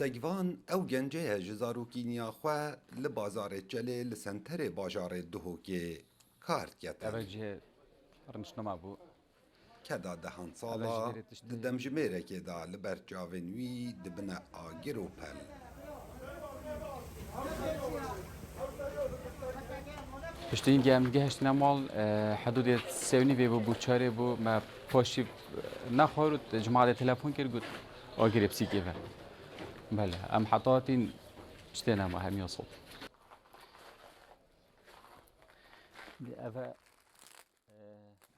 سگوان او گنجه جزاروکینیا خوا لبازار جلی لسنتر باجار دهوکی کارت گتن. اوجه رنشنما بو کدا دهان اوجه سالا گره تشتی ددم جمیره که دا لبر جاونوی دبنا آگر و پل. تشتين جام جهشتنا مال حدود سوني في بو چاره بو ما پاشی نخورد جماعة تلفون کرد گفت آگری بسیکی و بله ام حطاتین تشتينا ما هم يوصل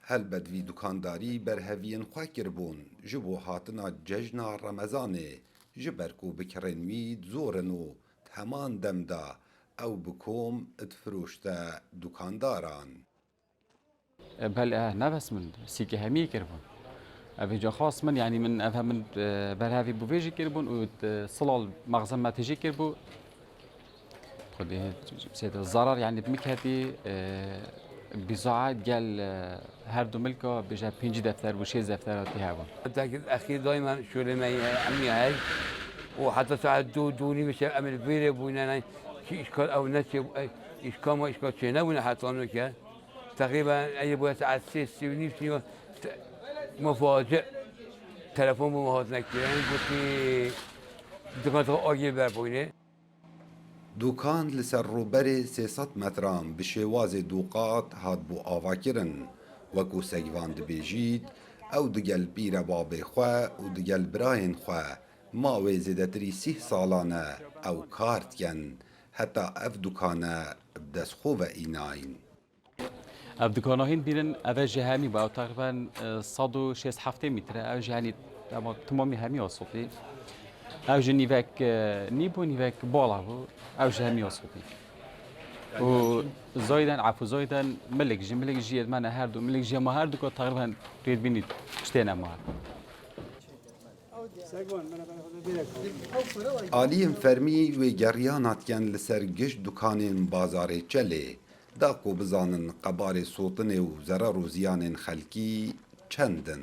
هل بدوی دکانداری بر هوین خواه کربون جبو هاتنا ججنا رمضانه جبرکو بکرنوی زورنو تمان دمدا او بکوم اتفروشتا دکانداران. بله نبس من سيكي همي كربون أبي جا خاص من يعني من أفهم من برهافي بوفيجي كربون وصلال مغزى ما تجي كربو خدي سيد الضرر يعني بمكهتي بزاعات قال هر دو ملكه بجا 5 دفتر و 6 دفتر تهاون متأكد الأخير دائما شو لما عمي هاي وحتى ساعات دوني مش أمل فيري بوينا شيء إشكال أو ناس إشكال ما إشكال شيء نبونا حتى نوكا تقريبا أي بويا ساعات 6 مفاجئ تلفون بمهاتنا كتير قلت لي دكانت آجيل بربوينه دوکان لسر روبر 300 متران بشواز دوقات هاد بو آوا کرن وکو سگوان دبیجید او دگل بیر باب خواه و دگل براین خواه ماوی زیدتری 30 سالانه او کارت کن حتی اف دوکانه بدست خوب ایناین. اف دكاناهين بيرن اوجه همي با تقريبا 167 متر اوجه يعني تمامي همي وصوتي اوجه نيفك نيبو نيفك بالا بو اوجه همي وصوتي و زايدا عفو زايدا ملك جي من هر دو ملك جي ما هر دو تقريبا تريد بيني اشتينا ما آلیم فرمی و گریانات کن لسر گشت دکانین بازار چله داکو بزانن قبار سوتن و ضرر و زیان خلکی چندن.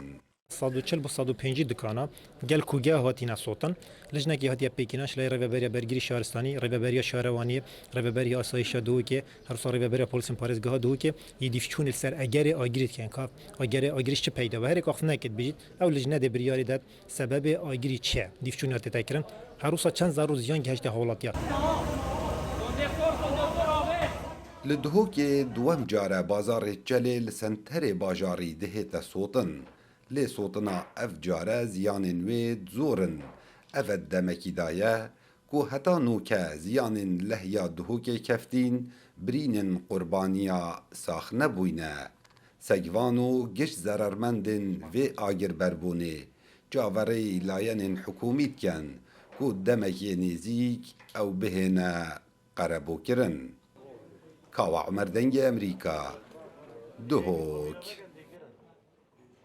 140 با 150 دکانا گل کوگه هاتینا سوتن لجنه هاتیا پیکیناش لای رهبری برگری شهرستانی رهبری شهروانی رهبری آسایش دو که هر سال رهبری پلیس پاریزگاه دو که یدیفچون سر اگر آگریت کن کا اگر آگریش چه پیدا و هر یک وقت نکد بجید او لجنه د بریاری داد سبب آگری چه دیفچون هات تکرن هر روز چند زارو زیان گشت حالاتیا لدهوکی دوام جاره بازار چله لسنتر باجاری دهیت سوتن لی سوتنا اف جاره زیانین وید زورن اف دمکی دایه کو حتا نوکه زیانین لحیا دهوکی کفتین برینن قربانیا ساخ نبوینه سگوانو گش زررمندن و آگر بربونه جاوری لاینن حکومیت کن کو دمکی نزیک او بهنه قربو کرن. کاوا عمر دنگ امریکا دهوک